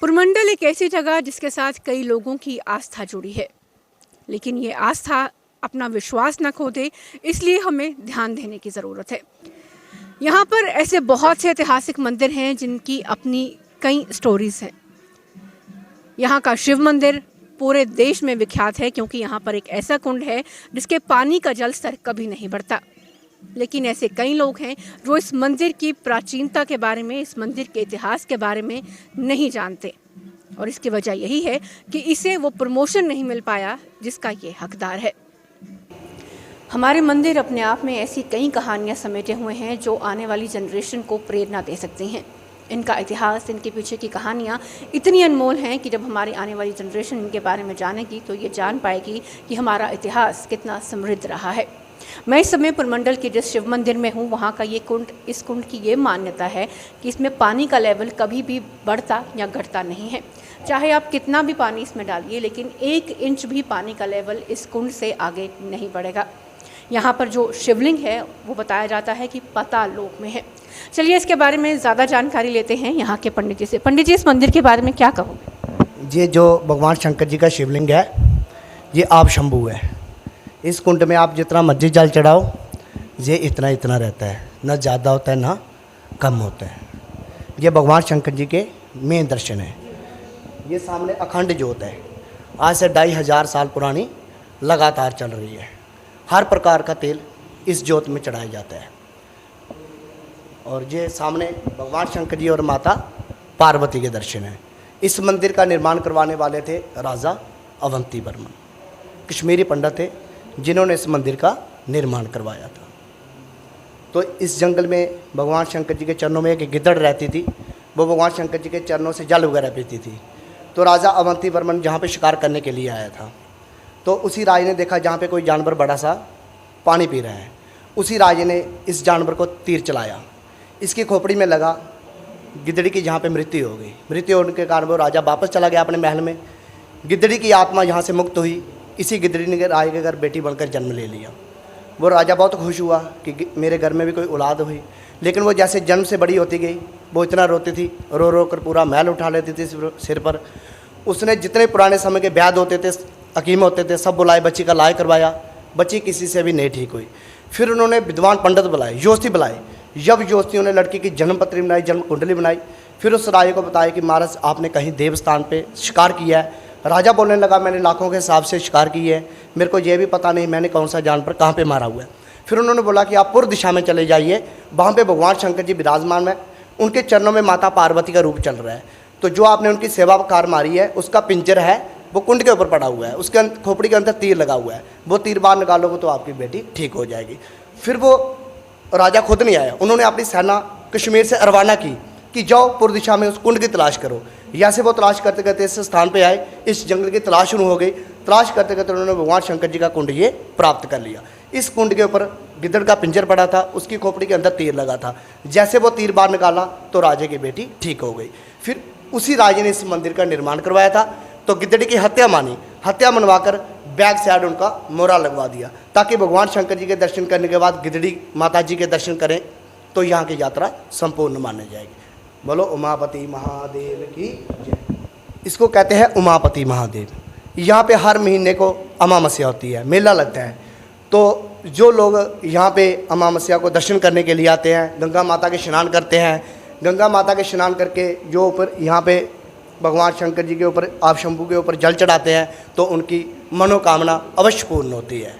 पुरमंडल एक ऐसी जगह जिसके साथ कई लोगों की आस्था जुड़ी है, लेकिन ये आस्था अपना विश्वास न खो दे, इसलिए हमें ध्यान देने की ज़रूरत है। यहाँ पर ऐसे बहुत से ऐतिहासिक मंदिर हैं जिनकी अपनी कई स्टोरीज हैं। यहाँ का शिव मंदिर पूरे देश में विख्यात है क्योंकि यहाँ पर एक ऐसा कुंड है जिसके पानी का जल स्तर कभी नहीं बढ़ता। लेकिन ऐसे कई लोग हैं जो इस मंदिर की प्राचीनता के बारे में, इस मंदिर के इतिहास के बारे में नहीं जानते, और इसकी वजह यही है कि इसे वो प्रमोशन नहीं मिल पाया जिसका ये हकदार है। हमारे मंदिर अपने आप में ऐसी कई कहानियाँ समेटे हुए हैं जो आने वाली जनरेशन को प्रेरणा दे सकती हैं। इनका इतिहास, इनके पीछे की कहानियाँ इतनी अनमोल हैं कि जब हमारी आने वाली जनरेशन इनके बारे में जानेगी तो ये जान पाएगी कि हमारा इतिहास कितना समृद्ध रहा है। मैं इस समय पुरमंडल के जिस शिव मंदिर में हूँ, वहाँ का ये कुंड, इस कुंड की ये मान्यता है कि इसमें पानी का लेवल कभी भी बढ़ता या घटता नहीं है। चाहे आप कितना भी पानी इसमें डालिए, लेकिन 1 इंच भी पानी का लेवल इस कुंड से आगे नहीं बढ़ेगा। यहाँ पर जो शिवलिंग है वो बताया जाता है कि पाताल लोक में है। चलिए इसके बारे में ज़्यादा जानकारी लेते हैं यहाँ के पंडित जी से। पंडित जी, इस मंदिर के बारे में क्या कहोगे? ये जो भगवान शंकर जी का शिवलिंग है, ये आप शंभू है। इस कुंड में आप जितना मर्जी जल चढ़ाओ, ये इतना इतना रहता है, ना ज़्यादा होता है ना कम होता है। ये भगवान शंकर जी के मेन दर्शन है। ये सामने अखंड ज्योत है, आज से 2500 साल पुरानी, लगातार चल रही है। हर प्रकार का तेल इस ज्योत में चढ़ाया जाता है। और ये सामने भगवान शंकर जी और माता पार्वती के दर्शन हैं। इस मंदिर का निर्माण करवाने वाले थे राजा अवंती वर्मन, कश्मीरी पंडित थे जिन्होंने इस मंदिर का निर्माण करवाया था। तो इस जंगल में भगवान शंकर जी के चरणों में एक गिद्दड़ रहती थी, वो भगवान शंकर जी के चरणों से जल वगैरह पीती थी। तो राजा अवंती वर्मन जहाँ पे शिकार करने के लिए आया था, तो उसी राजा ने देखा जहाँ पे कोई जानवर बड़ा सा पानी पी रहा है। उसी राजा ने इस जानवर को तीर चलाया, इसकी खोपड़ी में लगा, गिद्धड़ी की जहाँ पे मृत्यु हो गई। मृत्यु होने के कारण वो राजा वापस चला गया अपने महल में। गिद्धड़ी की आत्मा यहाँ से मुक्त हुई। इसी गिद्धड़ी ने राजा के घर बेटी बनकर जन्म ले लिया। वो राजा बहुत खुश हुआ कि मेरे घर में भी कोई औलाद हुई। लेकिन वो जैसे जन्म से बड़ी होती गई, वो इतना रोती थी, रो रो कर पूरा महल उठा लेती थी सिर पर। उसने जितने पुराने समय के व्याध होते थे, हकीम होते थे, सब बुलाए, बच्ची का इलाज करवाया। बच्ची किसी से भी नहीं ठीक हुई। फिर उन्होंने विद्वान पंडित बुलाए, ज्योतिषी बुलाए। जब ज्योतिषियों ने लड़की की जन्म पत्री बनाई, जन्म कुंडली बनाई, फिर उस राजा को बताया कि महाराज आपने कहीं देवस्थान पे शिकार किया है। राजा बोलने लगा, मैंने लाखों के हिसाब से शिकार की है, मेरे को ये भी पता नहीं मैंने कौन सा जानवर कहाँ पे मारा हुआ है। फिर उन्होंने बोला कि आप पूर्व दिशा में चले जाइए, वहाँ पे भगवान शंकर जी विराजमान है, उनके चरणों में माता पार्वती का रूप चल रहा है। तो जो आपने उनकी सेवा कार मारी है, उसका पिंजर है वो कुंड के ऊपर पड़ा हुआ है, उसके खोपड़ी के अंदर तीर लगा हुआ है, वो तीर बाहर निकालोगे तो आपकी बेटी ठीक हो जाएगी। फिर वो राजा खुद नहीं आया, उन्होंने अपनी सेना कश्मीर से रवाना की कि जाओ पूर्व दिशा में उस कुंड की तलाश करो। यहाँ से वो तलाश करते करते इस स्थान पे आए, इस जंगल की तलाश शुरू हो गई। तलाश करते करते उन्होंने भगवान शंकर जी का कुंड ये प्राप्त कर लिया। इस कुंड के ऊपर गिद्दड़ का पिंजर पड़ा था, उसकी खोपड़ी के अंदर तीर लगा था। जैसे वो तीर बाहर निकाला तो राजे की बेटी ठीक हो गई। फिर उसी राजे ने इस मंदिर का निर्माण करवाया था। तो गिद्दड़ी की हत्या मानी, हत्या मनवाकर बैक साइड उनका मोहरा लगवा दिया, ताकि भगवान शंकर जी के दर्शन करने के बाद गिद्दड़ी माता जी के दर्शन करें तो यहाँ की यात्रा संपूर्ण मानी जाएगी। बोलो उमापति महादेव की जय। इसको कहते हैं उमापति महादेव। यहाँ पे हर महीने को अमावस्या होती है, मेला लगता है। तो जो लोग यहाँ पे अमावस्या को दर्शन करने के लिए आते हैं, गंगा माता के स्नान करते हैं, गंगा माता के स्नान करके जो ऊपर यहाँ पे भगवान शंकर जी के ऊपर, आप शंभू के ऊपर जल चढ़ाते हैं, तो उनकी मनोकामना अवश्य पूर्ण होती है।